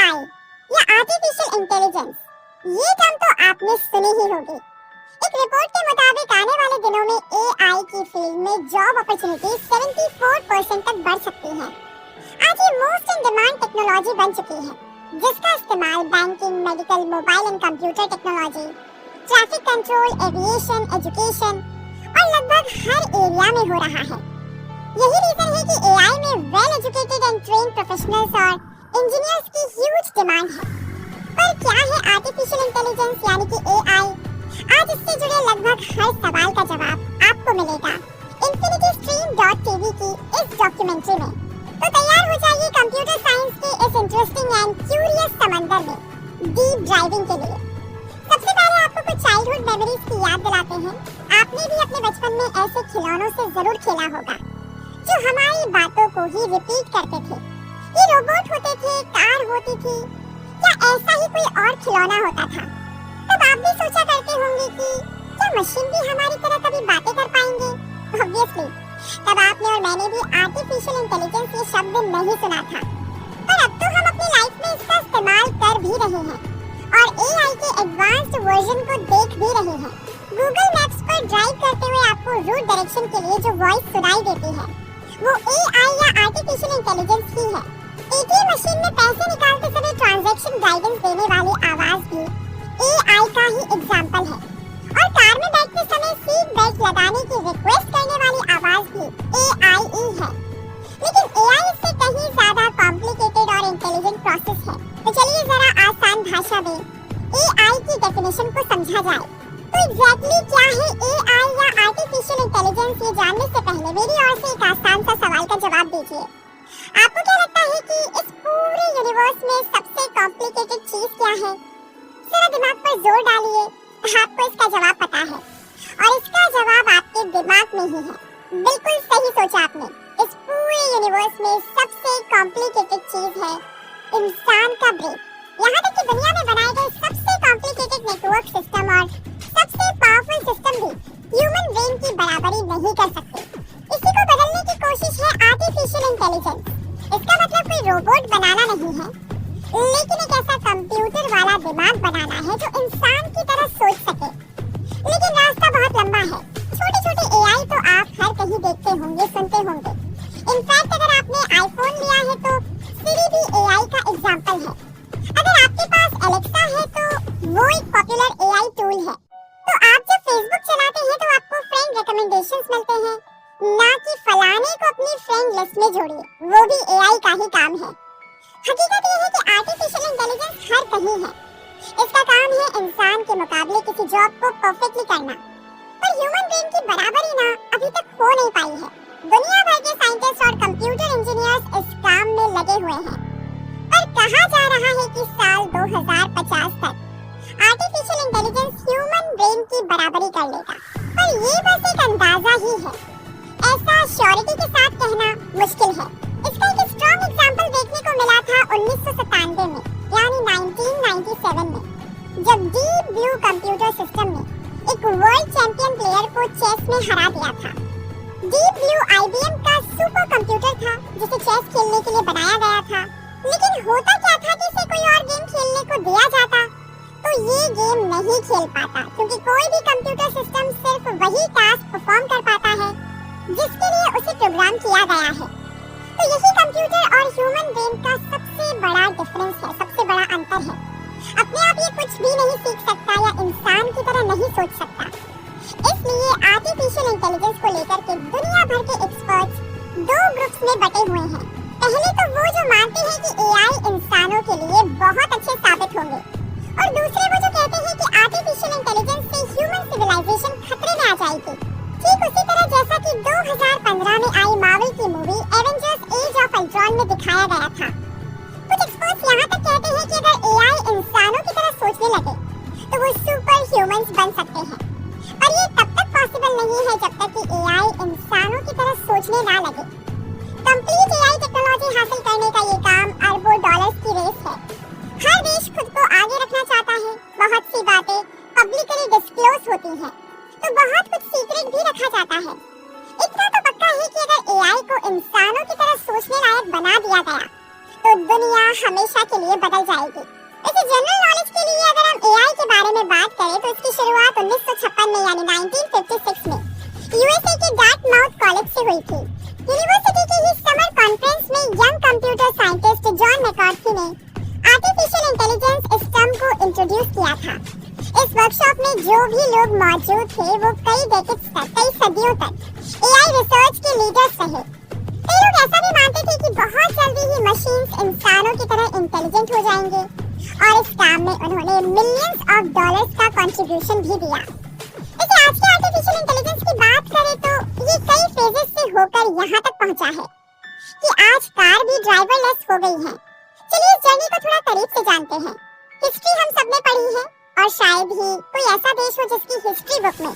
AI या artificial intelligence, ये term तो आपने सुनी ही होगी। एक रिपोर्ट के मुताबिक आने वाले दिनों में एआई की फील्ड में जॉब अपॉर्चुनिटी 74% तक बढ़ सकती है। आज ये मोस्ट इन डिमांड टेक्नोलॉजी बन चुकी है, जिसका इस्तेमाल banking, medical, mobile and computer technology, traffic control, aviation, education और लगभग हर एरिया में हो रहा है। यही रीजन है कि एआई में well educated and trained professionals और इंजीनियर्स की ह्यूज डिमांड है। पर क्या है आर्टिफिशियल इंटेलिजेंस यानी कि एआई? आज इससे जुड़े लगभग हर सवाल का जवाब आपको मिलेगा infinitystream.tv की इस डॉक्यूमेंट्री में। तो तैयार हो जाइए कंप्यूटर साइंस के इस इंटरेस्टिंग एंड क्यूरियस समंदर में डीप ड्राइविंग के लिए। सबसे पहले आपको कुछ चाइल्डहुड मेमोरीज की याद दिलाते हैं। आपने भी अपने बचपन में ऐसे खिलौनों से जरूर खेला होगा जो हमारी बातों को ही रिपीट करते थे। ये रोबोट होते थे, कार होती थी या ऐसा ही कोई और खिलौना होता था। तब आप भी सोचा करते होंगे कि क्या मशीन भी हमारी तरह कभी बातें कर पाएंगे? ऑब्वियसली तब आपने और मैंने भी आर्टिफिशियल इंटेलिजेंस ये शब्द नहीं सुना था, पर अब तो हम अपनी लाइफ में इसका इस्तेमाल कर भी रहे हैं और एआई के एडवांस्ड वर्जन को देख भी रहे हैं। गूगल मैप्स पर ड्राइव करते हुए आपको रूट डायरेक्शन के लिए जो वॉइस सुनाई देती है वो एआई या आर्टिफिशियल इंटेलिजेंस ही है। एटीएम मशीन में पैसे निकालते समय ट्रांजैक्शन गाइडेंस देने वाली आवाज भी एआई का ही एग्जांपल है और कार में बैठते समय सीट बेल्ट लगाने की रिक्वेस्ट करने वाली आवाज भी एआई ही है। लेकिन एआई इससे कहीं ज्यादा कॉम्प्लिकेटेड और इंटेलिजेंट प्रोसेस है। तो चलिए जरा आसान भाषा में एआई की डेफिनेशन को समझा जाए। तो एग्जैक्टली क्या है एआई या आर्टिफिशियल इंटेलिजेंस, ये जानने से पहले मेरी ओर से एक आसान सा सवाल का जवाब दीजिए। आपको क्या लगता है कि इस पूरे यूनिवर्स में सबसे कॉम्प्लिकेटेड चीज क्या है? जरा दिमाग पर जोर डालिए, आपको इसका जवाब पता है और इसका जवाब आपके दिमाग में ही है। बिल्कुल सही सोचा आपने। इस पूरे यूनिवर्स में सबसे कॉम्प्लिकेटेड चीज है इंसान का ब्रेन। यहाँ तक कि दुनिया में बनाए गए सबसे कॉम्प्लिकेटेड नेटवर्क सिस्टम और सबसे पावरफुल सिस्टम भी ह्यूमन ब्रेन की बराबरी नहीं कर सकते। इसी को बदलने की कोशिश है आर्टिफिशियल इंटेलिजेंस। इसका मतलब कोई रोबोट बनाना नहीं है, लेकिन एक ऐसा कंप्यूटर वाला दिमाग बनाना है जो इंसान की तरह सोच सके। लेकिन रास्ता बहुत लंबा है। छोटे छोटे एआई तो आप हर कहीं देखते होंगे, सुनते होंगे। इनफैक्ट अगर आपने आईफोन लिया है तो सिरी भी एआई का एग्जांपल है। अगर आपके पास एलेक्सा है तो वो एक पॉपुलर एआई टूल है। तो आप जब फेसबुक चलाते हैं तो आपको फ्रेंड रिकमेंडेशंस मिलते हैं, ना कि फलाने को अपनी फ्रेंड लिस्ट में जोड़िए, वो भी एआई का ही काम है। हकीकत ये है कि आर्टिफिशियल इंटेलिजेंस हर कहीं है। इसका काम है इंसान के मुकाबले किसी जॉब को परफेक्टली करना, पर ह्यूमन ब्रेन की बराबरी ना अभी तक हो नहीं पाई है। दुनिया भर के साइंटिस्ट और कंप्यूटर इंजीनियर्स इस काम में लगे हुए हैं, पर कहा जा रहा है कि साल 2050 तक आर्टिफिशियल इंटेलिजेंस ह्यूमन ब्रेन की बराबरी कर लेगा। पर ये बस एक अंदाजा ही है, ऐसा श्योरिटी के साथ कहना मुश्किल है। इसका एक स्ट्रॉन्ग एग्जांपल देखने को मिला था 1997 में, यानी 1997 में, जब डीप ब्लू कंप्यूटर सिस्टम ने एक वर्ल्ड चैंपियन प्लेयर को चेस में हरा दिया था। डीप ब्लू आईबीएम का सुपर कंप्यूटर था जिसे चेस खेलने के लिए बनाया गया था। लेकिन होता क्या था कि इसे कोई और गेम खेलने को दिया जाता तो ये गेम नहीं खेल पाता, क्योंकि कोई भी कंप्यूटर सिस्टम सिर्फ वही टास्क परफॉर्म कर पाता है जिसके लिए उसे प्रोग्राम किया गया है। तो यही कंप्यूटर और ह्यूमन ब्रेन का सबसे बड़ा डिफरेंस है, सबसे बड़ा अंतर है। अपने आप ये कुछ भी नहीं सीख सकता या इंसान की तरह नहीं सोच सकता। इसलिए आर्टिफिशियल इंटेलिजेंस को लेकर के दुनिया भर के एक्सपर्ट्स दो ग्रुप्स में बटे हुए हैं। पहले तो वो जो मानते हैं कि एआई इंसानों के लिए बहुत अच्छे साबित होंगे, और दूसरे वो जो कहते हैं कि आर्टिफिशियल इंटेलिजेंस से ह्यूमन सिविलाइजेशन खतरे में आ जाएगी। ठीक उसी तरह जैसा कि 2015 में आई मार्वल की movie Avengers age of Ultron में दिखाया गया था। कुछ एक्सपर्ट्स यहाँ तक कहते हैं कि अगर एआई इंसानों की तरह सोचने लगे तो वो सुपर ह्यूमंस बन सकते हैं। पर ये तब तक पॉसिबल नहीं है जब तक कि एआई इंसानों की तरह सोचने ना लगे। कंप्लीट एआई टेक्नोलॉजी हासिल करने का ये काम हमेशा के लिए बदल जाएगी। वैसे जनरल नॉलेज के लिए अगर हम एआई के बारे में बात करें तो इसकी शुरुआत 1956 में यानी 1956 में यूएसए के डार्टमाउथ कॉलेज से हुई थी। यूनिवर्सिटी की ही समर कॉन्फ्रेंस में young computer scientist John McCarthy ने आर्टिफिशियल इंटेलिजेंस इस टर्म को इंट्रोड्यूस किया था। इस वर्कशॉप में जो भी लोग मौजूद थे वो कई डेकेड्स तक, कई सदियों तक एआई रिसर्च के लीडर्स रहे। कई लोग ऐसा भी मानते थे कि बहुत जल्दी ही मशीन्स इंसानों की तरह इंटेलिजेंट हो जाएंगे और इस काम में उन्होंने मिलियंस ऑफ डॉलर्स का कंट्रीब्यूशन भी दिया। लेकिन आज के आर्टिफिशियल इंटेलिजेंस की बात करें तो ये कई फेजेस से होकर यहाँ तक पहुँचा है कि आज कार भी ड्राइवरलेस हो गई है। चलिए इस जर्नी को थोड़ा करीब से जानते हैं। हिस्ट्री हम सबने पढ़ी है और शायद ही कोई ऐसा देश हो जिसकी हिस्ट्री बुक में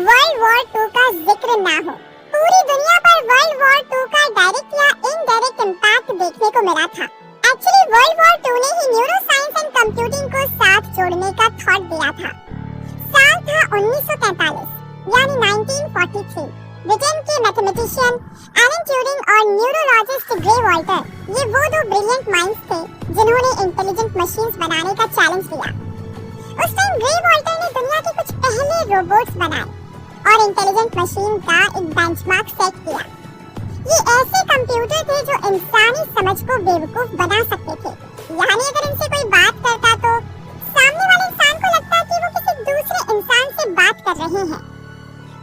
वर्ल्ड वॉर 2 का जिक्र ना हो। पूरी दुनिया पर वर्ल्ड वॉर 2 का डायरेक्ट या इनडायरेक्ट इम्पैक्ट देखने को मिला था। एक्चुअली वर्ल्ड वॉर 2 ने ही न्यूरो साइंस एंड कंप्यूटिंग को साथ जोड़ने का थॉट दिया था। साल था 1943 यानी 1943। ब्रिटेन के मैथमेटिशियन एलन ट्यूरिंग और न्यूरोलॉजिस्ट ग्रे वॉल्टर, ये वो दो ब्रिलियंट माइंड्स थे जिन्होंने इंटेलिजेंट मशीन्स बनाने का चैलेंज दिया। उस टाइम ग्रे वॉल्टर ने दुनिया के कुछ पहले रोबोट्स बनाए और इंटेलिजेंट मशीन का एक बेंचमार्क सेट किया। ये ऐसे कंप्यूटर थे जो इंसानी समझ को बेवकूफ बना सकते थे। यानी अगर इनसे कोई बात करता तो सामने वाले इंसान को लगता कि वो किसी दूसरे इंसान से बात कर रहे हैं।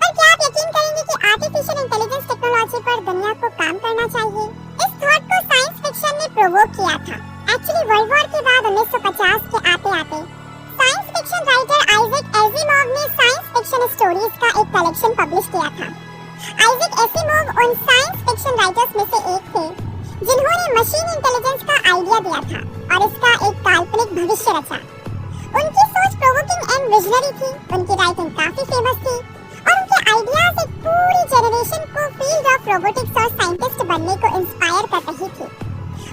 पर क्या आप यकीन करेंगे कि आर्टिफिशियल इंटेलिजेंस टेक्नोलॉजी पर दुनिया को काम करना चाहिए? इस थॉट को साइंस फिक्शन ने प्रोवोक किया था। एक्चुअली वर्ल्ड वॉर के बाद 1950 के आते-आते science fiction writer Isaac Asimov ने साइंस फिक्शन स्टोरीज का एक कलेक्शन पब्लिश किया था। आइजैक एसिमोव उन साइंस फिक्शन राइटर्स में से एक थे जिन्होंने मशीन इंटेलिजेंस का आइडिया दिया था और इसका एक काल्पनिक भविष्य रचा। उनकी सोच प्रोवोकिंग एंड विजनरी थी, उनकी राइटिंग काफी फेमस थी और उनके आइडियाज एक पूरी जनरेशन को फील्ड ऑफ रोबोटिक्स और साइंटिस्ट बनने को इंस्पायर कर रही थी।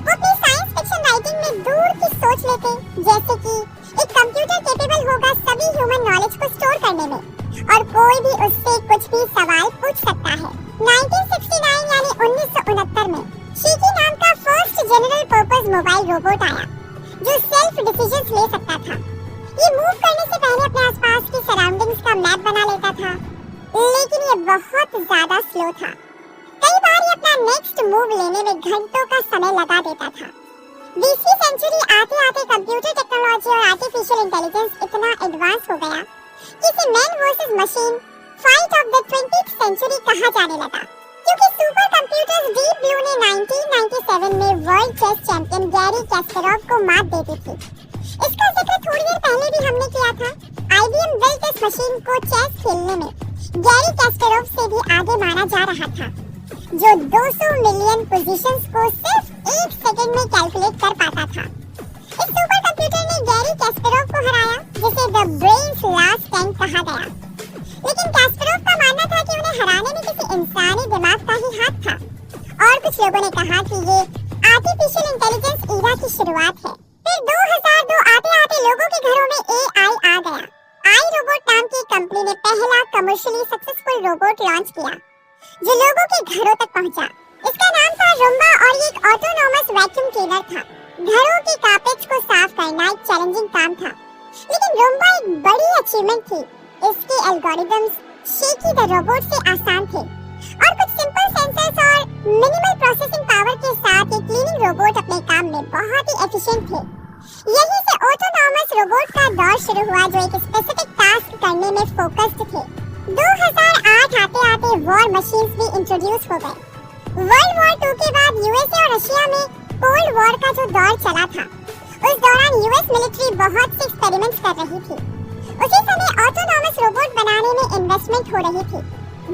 वो अपनी साइंस फिक्शन राइटिंग में दूर की सोच लेते, जैसे कि एक कंप्यूटर कैपेबल होगा सभी ह्यूमन नॉलेज को स्टोर करने में और कोई भी उससे कुछ भी सवाल पूछ सकता है। 1969 यानी 1969 में शीकी नाम का first general purpose mobile robot आया जो सेल्फ डिसीजंस ले सकता था। ये मूव करने से पहले अपने आसपास की सराउंडिंग्स का मैप बना लेता था, लेकिन ये बहुत ज्यादा स्लो था। कई बार ये अपना नेक्स्ट मूव लेने में घंटों का समय लगा देता था। 20वीं सेंचुरी आते-आते कंप्यूटर टेक्नोलॉजी और आर्टिफिशियल इंटेलिजेंस इतना एडवांस हो गया कि इसे man versus machine fight of the 20th century कहा जाने लगा, क्योंकि सुपर कंप्यूटर्स डीप ब्लू ने 1997 में वर्ल्ड चेस चैंपियन गैरी कैस्परोव को मात दे दी थी। इसका जिक्र थोड़ी देर पहले भी हमने किया था। IBM बिल्ट इस मशीन को चेस खेलने में गैरी कैस्परोव से भी आगे माना जा रहा था, जो 200 मिलियन पोजीशंस को सिर्फ 1 सेकंड में कैलकुलेट कर पाता था। इस सुपर कंप्यूटर ने गैरी कैस्परोव को हराया, जिसे द ब्रेन्स लास्ट टैंक कहा गया। लेकिन कैस्परोव का मानना था कि उन्हें हराने में किसी इंसानी दिमाग का ही हाथ था और कुछ लोगों ने कहा कि ये आर्टिफिशियल इंटेलिजेंस ईरा की शुरुआत है। फिर 2002 आते-आते लोगों के घरों में AI आ गया। आई रोबोट नाम की कंपनी ने पहला कमर्शियली सक्सेसफुल रोबोट लॉन्च किया जो लोगों के घरों तक पहुंचा। इसका नाम था रूम्बा और ये एक ऑटोनोमस वैक्यूम क्लीनर था। घरों की कारपेट्स को साफ करना एक चैलेंजिंग काम था, लेकिन रूम्बा एक बड़ी अचीवमेंट थी। इसके एल्गोरिथम्स शेकी द रोबोट से आसान थे और कुछ सिंपल सेंसर्स और मिनिमल प्रोसेसिंग पावर के साथ ये क्लीनिंग रोबोट अपने काम में बहुत ही एफिशिएंट थे। यहीं से ऑटोनोमस रोबोट का दौर शुरू हुआ जो एक स्पेसिफिक टास्क करने में फोकस्ड थे। 2008 आते-आते वॉर मशीन्स भी इंट्रोड्यूस हो गए। वर्ल्ड वॉर 2 के बाद यूएसए और रशिया में कोल्ड वॉर का जो दौर चला था, उस दौरान यूएस मिलिट्री बहुत से एक्सपेरिमेंट्स कर रही थी। उसी समय ऑटोनोमस रोबोट बनाने में इन्वेस्टमेंट हो रही थी।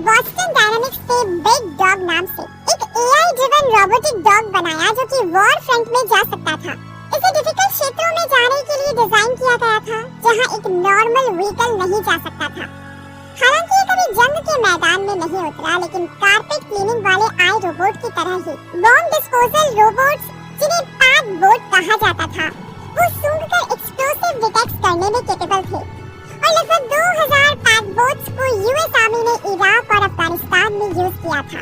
बॉस्टन डायनामिक्स के बिग डॉग नाम से एक AI ड्रिवन रोबोटिक डॉग बनाया जो कि वॉर फ्रंट में जा सकता था। इसे डिफिकल्ट क्षेत्रों में जाने के लिए डिजाइन किया गया था जहां एक नॉर्मल व्हीकल नहीं जा सकता था। हालांकि ये कभी जंग के मैदान में नहीं उतरा, लेकिन कारपेट क्लीनिंग वाले आई रोबोट की तरह ही बॉम्ब डिस्पोजल रोबोट्स, जिन्हें पैड बोट कहा जाता था, वो सूंघकर एक्सप्लोसिव डिटेक्ट करने में कैपेबल थे और लगभग 2000 पैड बोट्स को यूएस आर्मी ने इराक और अफगानिस्तान में यूज किया था।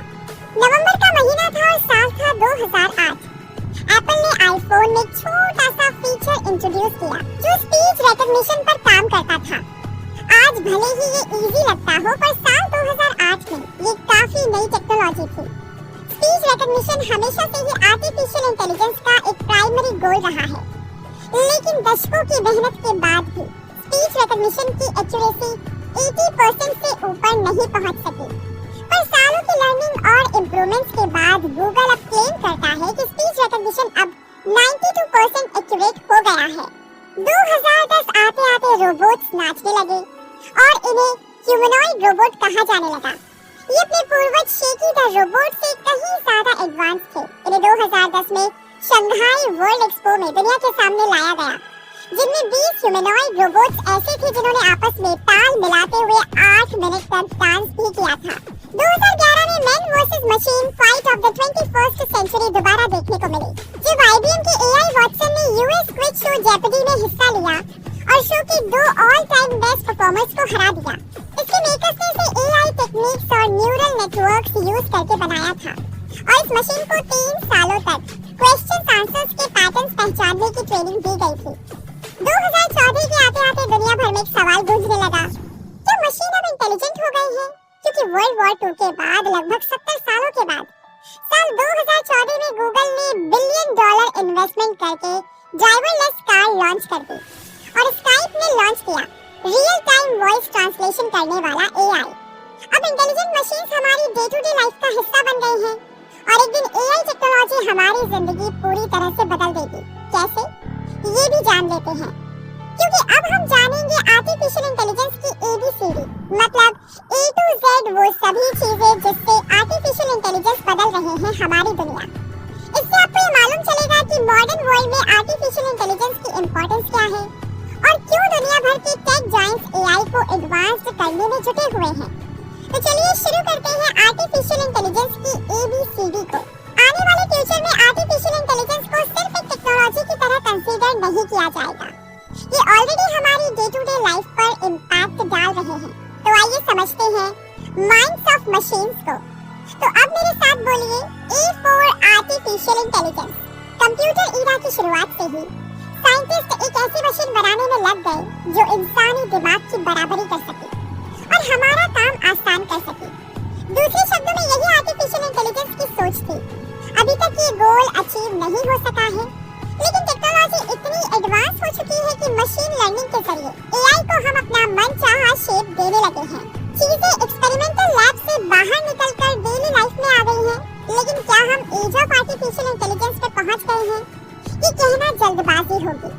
नवंबर का महीना था और साल था 2008। एप्पल ने आईफोन ने छोटा सा फीचर इंट्रोड्यूस किया जो स्पीच रिकॉग्निशन पर काम करता था। आज भले ही ये इजी लगता हो, पर साल 2008 में ये काफी नई टेक्नोलॉजी थी। स्पीच रिकॉग्निशन हमेशा से ही आर्टिफिशियल इंटेलिजेंस का एक प्राइमरी गोल रहा है, लेकिन दशकों की मेहनत के बाद भी स्पीच रिकॉग्निशन की एक्यूरेसी 80% से ऊपर नहीं पहुंच सकी। पर सालों की लर्निंग और इम्प्रूवमेंट्स के बाद गूगल अब क्लेम करता है कि स्पीच रिकॉग्निशन अब 92% एक्यूरेट हो गया है। 2010 आते आते रोबोट्स नाचने लगे और इन्हें ह्यूमनॉइड रोबोट कहा जाने लगा। ये अपने पूर्वज शेकी द रोबोट से कहीं ज्यादा एडवांस थे। इन्हें 2010 में शंघाई वर्ल्ड एक्सपो में दुनिया के सामने लाया गया, जिनमें 20 ह्यूमनॉइड रोबोट्स ऐसे थे जिन्होंने आपस में ताल मिलाते हुए 8 मिनट तक डांस भी किया था। 2011 में man versus machine fight of the 21st century दोबारा देखने को मिली, जब IBM के AI वॉटसन ने यूएस क्विज शो जेपडी में हिस्सा लिया और शो के 2 ऑल टाइम बेस्ट परफॉर्मर्स को हरा दिया। इसके मेकर्स ने इसे AI टेक्निक्स और न्यूरल नेटवर्क्स यूज करके बनाया था और इस मशीन को 3 सालों तक क्वेश्चन आंसर्स के पैटर्न्स पहचानने की ट्रेनिंग दी गई थी। 2014 के आते आते दुनिया भर में एक सवाल गूंजने लगा, क्या मशीन अब इंटेलिजेंट हो गई है? क्योंकि वर्ल्ड वॉर 2 के बाद लगभग 70 सालों के बाद साल 2014 में गूगल ने $1 बिलियन इन्वेस्टमेंट करके ड्राइवरलेस कार लॉन्च कर दी और स्काइप ने लॉन्च किया रियल टाइम वॉइस ट्रांसलेशन करने वाला AI। अब इंटेलिजेंट मशीन्स हमारी डे टू डे लाइफ का हिस्सा बन गई हैं और एक दिन AI टेक्नोलॉजी हमारी जिंदगी पूरी तरह से बदल देगी। कैसे, ये भी जान लेते हैं, क्योंकि अब हम जानेंगे आर्टिफिशियल इंटेलिजेंस की ABCD, मतलब A to Z वो सभी चीजें जिससे आर्टिफिशियल इंटेलिजेंस बदल रहे हैं हमारी दुनिया। इससे आपको ये मालूम चलेगा कि मॉडर्न वर्ल्ड में आर्टिफिशियल इंटेलिजेंस की इम्पोर्टेंस क्या है और क्यों दुनिया भर के टेक जायंट्स AI को एडवांस्ड करने में जुटे हुए हैं। तो चलिए शुरू करते हैं आर्टिफिशियल इंटेलिजेंस की ABCD को। आने वाले फ्यूचर में आर्टिफिशियल इंटेलिजेंस को सिर्फ एक टेक्नोलॉजी की तरह कंसीडर नहीं किया जाएगा। ये ऑलरेडी हमारी डे टू डे लाइफ पर इम्पैक्ट डाल रहे हैं। तो आइए समझते हैं माइंड्स ऑफ मशीन्स को। तो अब मेरे साथ बोलिए A for artificial intelligence. Computer era की शुरुआत से ही साइंटिस्ट एक ऐसी मशीन बनाने में लग गए जो इंसानी दिमाग की बराबरी कर सके और हमारा काम आसान कर सके। दूसरे शब्दों में यही आर्टिफिशियल इंटेलिजेंस की सोच थी। अभी तक ये गोल अचीव नहीं हो सका है, लेकिन टेक्नोलॉजी इतनी एडवांस हो चुकी है कि मशीन लर्निंग के जरिए AI को हम अपना मनचाहा शेप देने लगे हैं। चीजें एक्सपेरिमेंटल लैब से बाहर निकलकर डेली लाइफ में आ गई हैं, लेकिन क्या हम एज ऑफ आर्टिफिशियल इंटेलिजेंस पे पहुंच गए हैं? ये कहना जल्दबाजी होगी।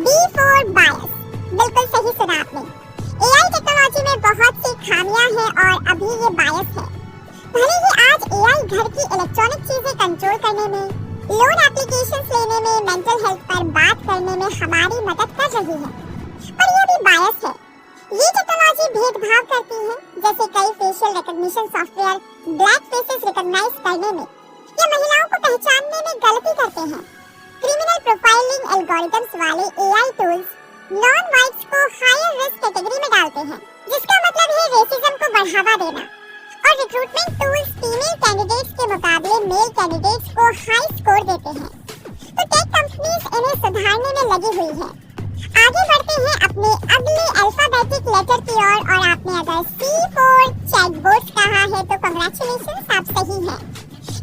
B for बायस, बिल्कुल सही सुना आपने। AI टेक्नोलॉजी में बहुत सी खामियां हैं और अभी ये बायस है। भले ही आज AI घर की इलेक्ट्रॉनिक चीजें कंट्रोल करने में, लोन एप्लीकेशंस लेने में, मेंटल हेल्थ पर बात करने में हमारी मदद कर रही है, पर ये भी बायस है। ये टेक्नोलॉजी भेदभाव करती है, जैसे कई facial recognition software black faces recognise करने में या महिलाओं को पहचानने में गलती करते हैं। क्रिमिनल प्रोफाइलिंग एल्गोरिथम्स वाले AI टूल्स नॉन वाइट्स को हायर रिस्क कैटेगरी में डालते हैं, जिसका मतलब है रेसिज्म को बढ़ावा देना। और रिक्रूटमेंट टूल्स फीमेल कैंडिडेट्स के मुकाबले मेल कैंडिडेट्स को हाई स्कोर देते हैं। तो टेक कंपनीज इन्हें सुधारने में लगी हुई है। आगे बढ़ते हैं अपने अगले अल्फाबेटिक लेटर की ओर और आपने अगर C for चैटबॉट्स कहा है तो कांग्रेचुलेशंस, आप सही हैं।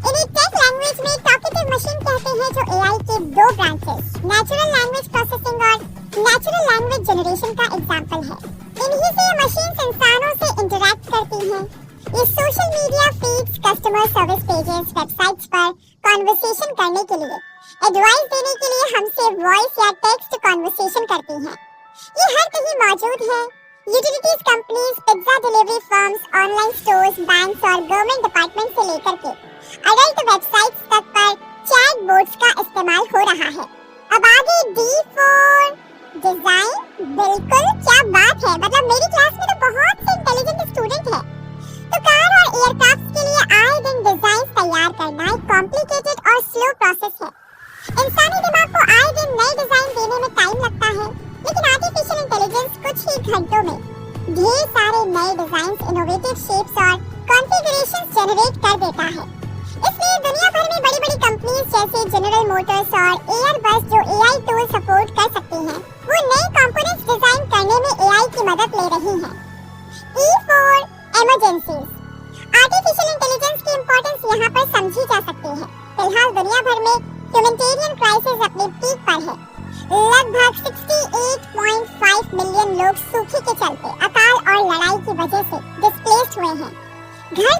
इन्हें टेक लैंग्वेज में टॉकेटिव मशीन कहते हैं, जो AI के 2 ब्रांचेस नेचुरल लैंग्वेज प्रोसेसिंग और नेचुरल लैंग्वेज जनरेशन का एग्जांपल है। इन्हीं से मशीन्स इंसानों से इंटरैक्ट करती हैं। ये social media feeds, customer service pages, websites पर कन्वर्सेशन करने के लिए, एडवाइस देने के लिए हमसे वॉइस या टेक्स्ट कन्वर्सेशन करती हैं। ये हर कहीं मौजूद है। Utilities companies, pizza delivery firms, online stores, banks और गवर्नमेंट डिपार्टमेंट से लेकर के अडल्ट वेबसाइट्स तक पर चैटबॉट्स का इस्तेमाल हो रहा है। अब आगे D for डिजाइन। बिल्कुल, क्या बात है, मतलब मेरी क्लास में तो बहुत से इंटेलिजेंट स्टूडेंट हैं। तो कार और एयरक्राफ्ट के लिए आए दिन डिजाइन तैयार करना एक कॉम्प्लिकेटेड और स्लो प्रोसेस है। इंसानी दिमाग को आए दिन नए डिजाइन देने में टाइम लगता है, लेकिन आर्टिफिशियल इंटेलिजेंस कुछ ही घंटों में ढेर सारे नए डिजाइन, इनोवेटिव शेप्स और कॉन्फ़िगरेशंस जनरेट कर देता है। इसलिए दुनिया भर में बड़ी-बड़ी कंपनीज जैसे जनरल मोटर्स और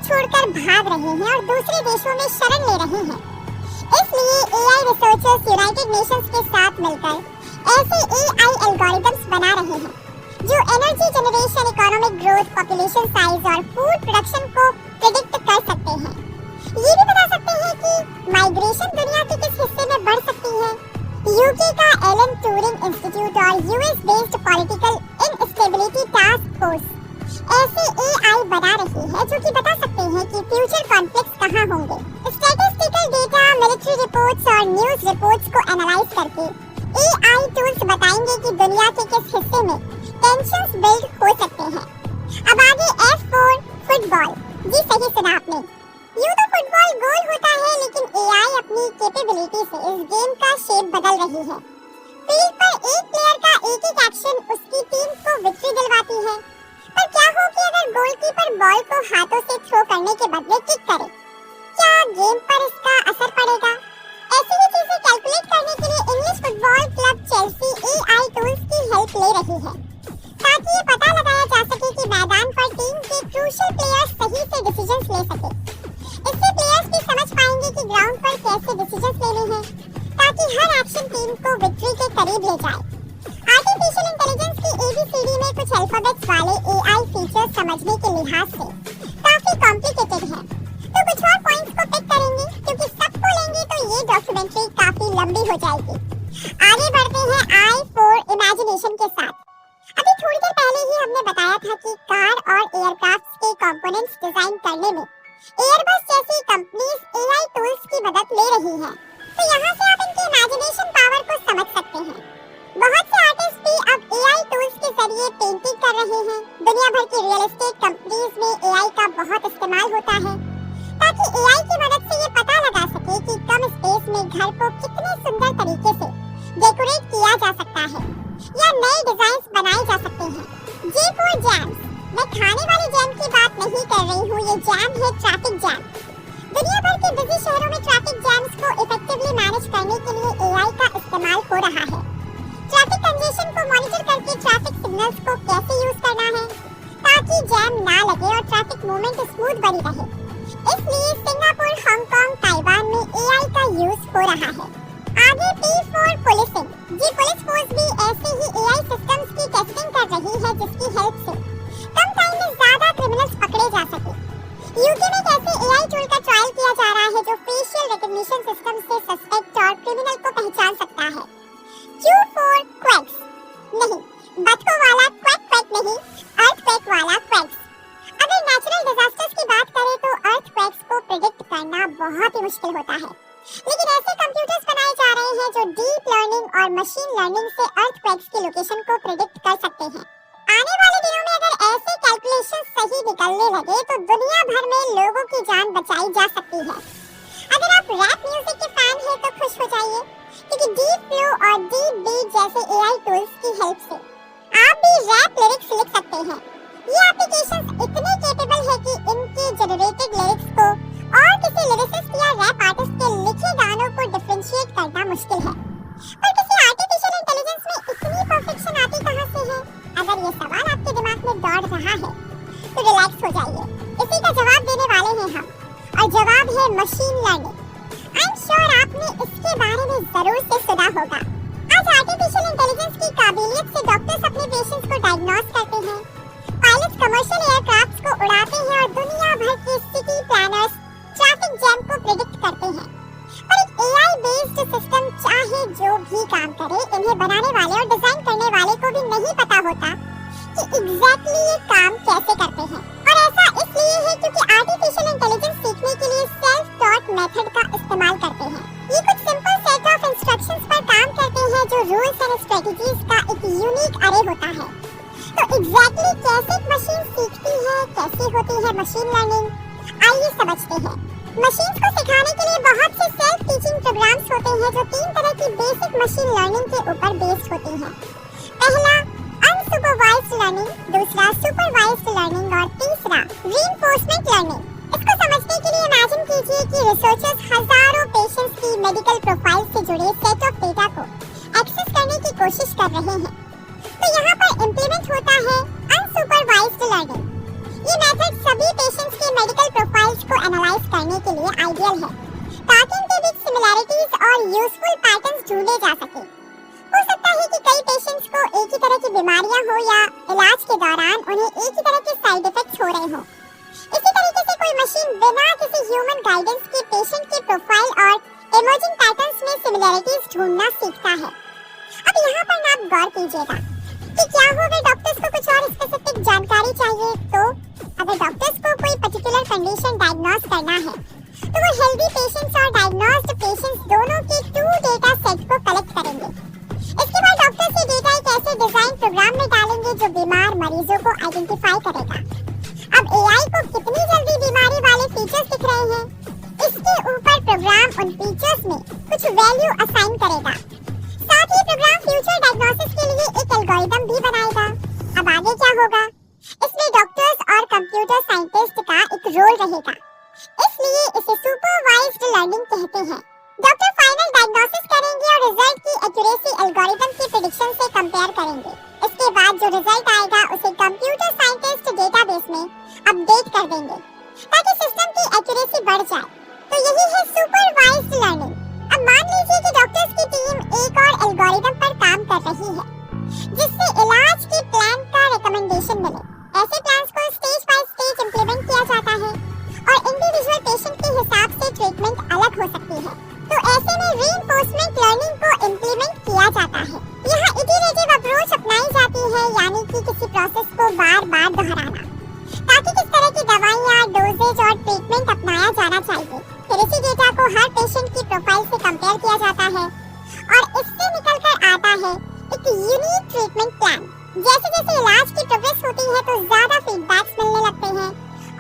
छोड़कर भाग रहे हैं और दूसरे देशों में शरण ले रहे हैं। इसलिए एआई रिसर्चर्स यूनाइटेड नेशंस के साथ मिलकर ऐसे एआई एल्गोरिथम्स बना रहे हैं जो energy generation, economic growth, population size और फूड प्रोडक्शन को प्रेडिक्ट कर सकते हैं। ये भी बता सकते हैं कि माइग्रेशन दुनिया के किस हिस्से में बढ़ सकती है। यूके का एलन ट्यूरिंग इंस्टीट्यूट और US based political instability task force ऐसे एआई बना रही है जो कि बता सकते हैं कि फ्यूचर कॉन्फ्लिक्ट्स कहां होंगे। स्टैटिस्टिकल डेटा, मिलिट्री रिपोर्ट्स और न्यूज़ रिपोर्ट्स को एनालाइज करके एआई टूल्स बताएंगे कि दुनिया के किस हिस्से में टेंशंस बिल्ड हो सकते हैं। अब आगे F4 फुटबॉल। जी सही सुना आपने। यूं तो फुटबॉल गोल होता है, लेकिन एआई अपनी कैपेबिलिटी से इस गेम का शेप बदल रही है। फील्ड पर एक प्लेयर का एक एक एक्शन उसकी टीम को विक्ट्री दिलवाती है। पर क्या हो कि अगर गोलकीपर बॉल को हाथों से थ्रो करने के बदले किक करे, क्या गेम पर इसका असर पड़ेगा? ऐसी ही चीजें कैलकुलेट करने के लिए English football club Chelsea AI tools की हेल्प ले रही है ताकि ये पता लगाया जा सके कि मैदान पर टीम के क्रूशियल प्लेयर्स सही से डिसीजंस ले सके। इससे प्लेयर्स भी समझ पाएंगे कि ग्राउंड पर कैसे डिसीजंस लेने हैं ताकि हर एक्शन टीम को विक्ट्री के करीब ले जाए। आर्टिफिशियल इंटेलिजेंस की एबीसीडी में कुछ अल्फाबेट्स वाले एआई फीचर्स समझने के लिहाज से काफी कॉम्प्लिकेटेड है, तो कुछ और पॉइंट्स को पिक करेंगे क्योंकि सबको लेंगे तो ये डॉक्यूमेंट्री काफी लंबी हो जाएगी। आगे बढ़ते हैं I4 इमेजिनेशन के साथ। अभी थोड़ी देर पहले ही हमने बताया था कि कार और एयरक्राफ्ट के कंपोनेंट्स डिजाइन करने में एयरबस जैसी कंपनीज एआई टूल्स की मदद ले रही है। तो यहाँ से आप इनके इमेजिनेशन पावर को समझ सकते हैं। बहुत से आर्टिस्ट भी अब एआई टूल्स के जरिए पेंटिंग कर रहे हैं। दुनिया भर की रियल एस्टेट कंपनीज में एआई का बहुत इस्तेमाल होता है ताकि एआई की मदद से ये पता लगा सके कि कम स्पेस में घर को कितने सुंदर तरीके से डेकोरेट किया जा सकता है या नए डिजाइन्स बनाए जा सकते हैं। J4 jams. मैं खाने वाले जैम की बात नहीं कर रही हूँ, ये जैम है ट्रैफिक जैम। दुनिया भर के बिजी शहरों में ट्रैफिक जैम्स को इफेक्टिवली मैनेज करने के लिए एआई का इस्तेमाल हो रहा है। ट्रैफिक कंजेशन को मॉनिटर करके ट्रैफिक सिग्नल्स को कैसे यूज करना है ताकि जैम ना लगे और ट्रैफिक मूवमेंट स्मूथ बनी रहे। इसलिए सिंगापुर, हांगकांग, ताइवान में एआई का यूज हो रहा है। आगे P4 पुलिसिंग। जी पुलिस फोर्स भी ऐसे ही एआई सिस्टम्स की टेस्टिंग कर रही है जिसकी हेल्प से कम टाइम में ज्यादा क्रिमिनल्स पकड़े जा सके। यूके में कैसे एआई टूल का ट्रायल किया जा रहा है जो फेशियल रिकॉग्निशन सिस्टम से सस्पेक्ट और क्रिमिनल को पहचान सकता है। Q4 quakes. नहीं, बतखों वाला क्वेक क्वेक नहीं, अर्थक्वेक वाला क्वेक्स। अगर नेचुरल डिजास्टर्स की बात करें तो अर्थक्वेक्स को प्रेडिक्ट करना बहुत ही मुश्किल होता है, लेकिन ऐसे कंप्यूटर्स बनाए जा रहे हैं जो डीप लर्निंग और मशीन लर्निंग से अर्थक्वेक्स की लोकेशन को प्रेडिक्ट कर सकते हैं। आने वाले दिनों में अगर ऐसे कैलकुलेशन सही निकलने लगे तो दुनिया भर में लोगों की जान बचाई जा सकती है। अगर आप रैप म्यूजिक के फैन हैं तो खुश हो जाइए क्योंकि डीप फ्लो और डीप बीट जैसे एआई टूल्स की हेल्प से आप भी रैप लिरिक्स लिख सकते हैं। ये एप्लीकेशंस इतने कैपेबल है कि इनके जनरेटेड लिरिक्स को और किसी लिरिसिस्ट या रैप आर्टिस्ट के लिखे गानों को डिफरेंशिएट करना मुश्किल है। पर किसी आर्टिफिशियल इंटेलिजेंस में इतनी परफेक्शन आती कहां से है? अगर ये सवाल आपके दिमाग में दौड़ रहा है तो रिलैक्स हो जाइए, इसी का जवाब देने वाले हैं हम, और जवाब है machine learning. I am sure आपने इसके बारे में जरूर से सुना होगा। आज आर्टिफिशियल इंटेलिजेंस की काबिलियत से डॉक्टर्स अपने पेशेंट्स को डायग्नोस करते हैं, पायलट्स कमर्शियल एयरक्राफ्ट्स को उड़ाते हैं और दुनिया भर के सिटी प्लानर्स ट्रैफिक जैम को प्रेडिक्ट करते हैं। पर एक एआई बेस्ड सिस्टम चाहे जो भी काम करे, इन्हें बनाने वाले और डिजाइन करने वाले को भी नहीं पता होता कि एग्जैक्टली ये काम कैसे करते हैं। और ऐसा इसलिए है क्योंकि आर्टिफिशियल इंटेलिजेंस सीखने के लिए सेल्फ टॉट मेथड का इस्तेमाल करते हैं। ये कुछ सिंपल सेट ऑफ इंस्ट्रक्शंस पर काम करते हैं जो रूल्स एंड स्ट्रेटजीज का एक यूनिक अरे होता है। तो एग्जैक्टली कैसे मशीन सीखती है, कैसे होती है मशीन लर्निंग, आइए समझते हैं। मशीन्स को सिखाने के लिए बहुत से सेल्फ टीचिंग प्रोग्राम्स होते हैं जो 3 तरह की बेसिक मशीन लर्निंग के ऊपर बेस्ड होती हैं। पहला अनसुपरवाइज्ड लर्निंग, दूसरा सुपरवाइज्ड लर्निंग और तीसरा रीइंफोर्समेंट लर्निंग। इसको समझने के लिए इमेजिन कीजिए कि रिसर्चर्स हजारों पेशेंट्स की मेडिकल प्रोफाइल से जुड़े सेट ऑफ डेटा को एक्सेस करने की कोशिश कर रहे हैं। तो यहाँ पर इम्प्लीमेंट होता है अनसुपरवाइज्ड लर्निंग। ये मेथड सभी पेशेंट्स की मेडिकल प्रोफाइल के लिए आइडियल है, ताकि इनके बीच सिमिलैरिटीज और यूजफुल पैटर्न्स ढूंढे जा सके। हो सकता है कि कई पेशेंट्स को एक ही तरह की बीमारियां हो या इलाज के दौरान उन्हें एक ही तरह के साइड इफेक्ट्स हो रहे हों। इसी तरीके से कोई मशीन बिना किसी ह्यूमन गाइडेंस के पेशेंट की प्रोफाइल और इमर्जिंग पैटर्न्स में सिमिलैरिटीज ढूंढना सीखता है। अब यहाँ पर ना आप गौर कीजिएगा कि क्या हो अगर डॉक्टर्स को कुछ और स्पेसिफिक जानकारी चाहिए, तो अगर डॉक्टर्स को कोई पर्टिकुलर कंडीशन डायग्नोस करना है तो वो हेल्दी पेशेंट्स और डायग्नोस्ड पेशेंट्स दोनों के 2 डेटा सेट को कलेक्ट करेंगे। इसके बाद डॉक्टर्स ये डेटा एक ऐसे डिजाइन प्रोग्राम में डालेंगे जो बीमार मरीजों को आइडेंटिफाई करेगा। अब एआई को कितनी जल्दी बीमारी वाले फीचर्स दिख रहे हैं, इसके ऊपर प्रोग्राम उन फीचर्स में कुछ वैल्यू असाइन करेगा। साथ ही प्रोग्राम फ्यूचर डायग्नोसिस के लिए एक एल्गोरिदम भी बनाएगा। अब आगे क्या होगा, इसमें डॉक्टर्स और कंप्यूटर साइंटिस्ट का एक रोल रहेगा, इसलिए इसे सुपरवाइज्ड लर्निंग कहते हैं। डॉक्टर फाइनल डायग्नोसिस करेंगे और रिजल्ट की एक्यूरेसी एल्गोरिदम की प्रेडिक्शन से कंपेयर करेंगे। इसके बाद जो रिजल्ट आएगा उसे कंप्यूटर साइंटिस्ट डेटाबेस में अपडेट कर देंगे ताकि सिस्टम की एक्यूरेसी बढ़ जाए। तो यही है सुपरवाइज्ड लर्निंग। अब मान लीजिए कि डॉक्टर्स की टीम एक और एल्गोरिदम पर काम कर रही है जिससे इलाज के प्लान का रिकमेंडेशन मिले। ऐसे प्लान्स को स्टेज बाय स्टेज इंप्लीमेंट किया जाता है और इंडिविजुअल पेशेंट के हिसाब से ट्रीटमेंट अलग हो सकती है। तो ऐसे में रीइंफोर्समेंट लर्निंग को इंप्लीमेंट किया जाता है। यहाँ इटरेटिव अप्रोच अपनाई जाती है, यानी कि किसी प्रोसेस को बार-बार दोहराना ताकि किस तरह की दवाइयाँ, डोजेज और ट्रीटमेंट अपनाया जाना चाहिए। फिर इसी डेटा को हर पेशेंट की प्रोफाइल से कंपेयर किया जाता है और इससे निकल कर आता है एक यूनिक ट्रीटमेंट प्लान। जैसे जैसे इलाज की प्रोग्रेस होती है तो ज्यादा फीडबैक्स मिलने लगते हैं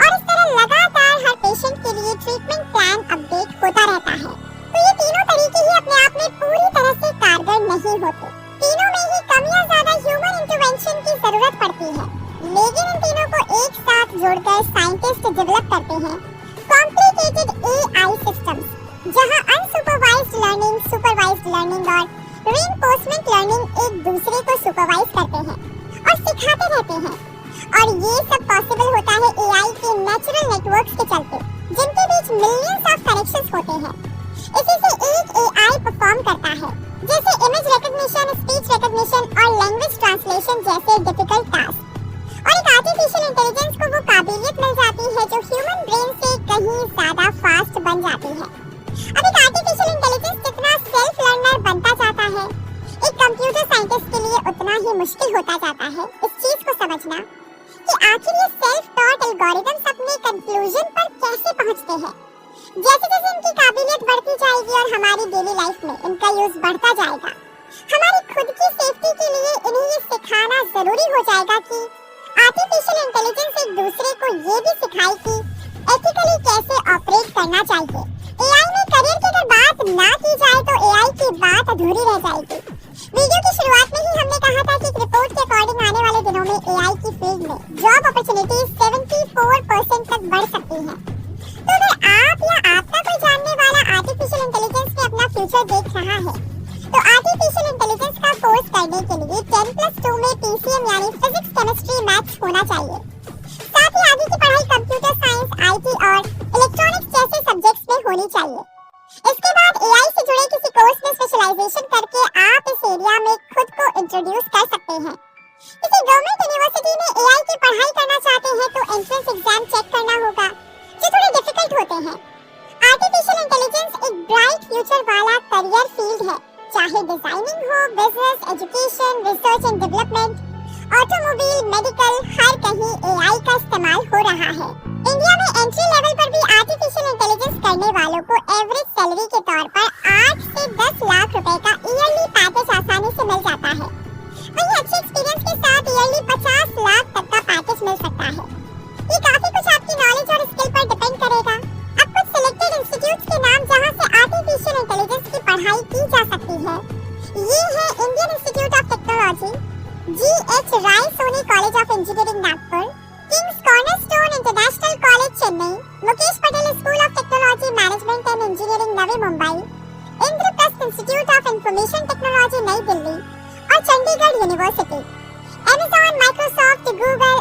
और इस तरह लगातार हर पेशेंट के लिए ट्रीटमेंट प्लान अपडेट होता रहता है। तो ये तीनों तरीके ही अपने आप में पूरी तरह से कारगर नहीं होते। तीनों में ही कम या ज्यादा ह्यूमन इंटरवेंशन की जरूरत पड़ती है, लेकिन इन तीनों को एक साथ जोड़कर साइंटिस्ट डेवलप करते हैं कॉम्प्लिकेटेड एआई सिस्टम्स, जहां अनसुपरवाइज्ड लर्निंग, सुपरवाइज्ड लर्निंग और रीइंफोर्समेंट लर्निंग एक दूसरे को सुपरवाइज करते हैं और सिखाते रहते हैं। और ये सब पॉसिबल होता है एआई के नेचुरल नेटवर्क्स के चलते, जिनके बीच मिलियंस ऑफ कनेक्शंस होते हैं। इसी से एक एआई परफॉर्म करता है, जैसे इमेज रिकॉग्निशन, स्पीच रिकॉग्निशन और लैंग्वेज ट्रांसलेशन जैसे डिफिकल्ट टास्क। और एक आर्टिफिशियल इंटेलिजेंस को वो काबिलियत मिल जाती है जो ह्यूमन ब्रेन से कहीं ज्यादा फास्ट बन जाती है। अब एक आर्टिफिशियल इंटेलिजेंस जितना सेल्फ लर्नर बनता जाता है, एक कंप्यूटर साइंटिस्ट के लिए उतना ही मुश्किल होता जाता है इस चीज को समझना कि आखिर ये सेल्फ टॉट एल्गोरिथम्स अपने कंक्लूजन पर कैसे पहुंचते हैं। जैसे जैसे इनकी काबिलियत बढ़ती जाएगी और हमारी डेली लाइफ में इनका यूज बढ़ता जाएगा, हमारी खुद की सेफ्टी के लिए इन्हें ये सिखाना जरूरी हो जाएगा कि आर्टिफिशियल इंटेलिजेंस एक दूसरे को ये भी सिखाए कि एथिकली कैसे ऑपरेट करना चाहिए। एआई में करियर की अगर बात ना की जाए तो एआई की बात अधूरी रह जाएगी। वीडियो की शुरुआत में ही हमने कहा था कि एक रिपोर्ट के अकॉर्डिंग आने वाले दिनों में एआई की फील्ड में जॉब अपॉर्चुनिटीज 74% तक बढ़ सकती हैं। तो अगर आप या आपका कोई जानने वाला आर्टिफिशियल इंटेलिजेंस में अपना फ्यूचर देख रहा है, तो आर्टिफिशियल इंटेलिजेंस का कोर्स करने के लिए 10+2 में पीसीएम यानी फिजिक्स, केमिस्ट्री, मैथ्स होना चाहिए। साथ ही आगे की पढ़ाई कंप्यूटर साइंस, आईटी और इलेक्ट्रॉनिक्स जैसे सब्जेक्ट्स में होनी चाहिए। इसके बाद एआई से जुड़े किसी कोर्स में स्पेशलाइजेशन करके आप इस एरिया में खुद को इंट्रोड्यूस कर सकते हैं। किसी गवर्नमेंट यूनिवर्सिटी में एआई की पढ़ाई करना चाहते हैं तो एंट्रेंस एग्जाम चेक करना होगा, जो थोड़े डिफिकल्ट होते हैं। आर्टिफिशियल इंटेलिजेंस एक ब्राइट फ्यूचर वाला करियर फील्ड है, चाहे डिजाइनिंग हो, business, education, research and development, automobile, medical, हर कहीं एआई का इस्तेमाल हो रहा है। इंडिया में एंट्री लेवल पर भी आर्टिफिशियल इंटेलिजेंस करने वालों को एवरेज सैलरी के तौर पर 8 से 10 लाख रुपए का ईयरली पैकेज आसानी से मिल जाता है। वहीं अच्छे एक्सपीरियंस के साथ ईयरली 50 लाख तक का पैकेज मिल सकता है। ये काफी कुछ आपकी नॉलेज और स्किल पर डिपेंड करेगा। अब कुछ सिलेक्टेड इंस्टीट्यूट्स के नाम जहां से आर्टिफिशियल इंटेलिजेंस की पढ़ाई की जा सकती है, ये है Indian institute of technology, GH Rai Soni college of engineering Nagpur, Kings cornerstone international college Chennai, Mukesh Patel school of technology management and engineering Navi Mumbai, Indraprastha institute of information technology New Delhi और Chandigarh university. Amazon, Microsoft, Google,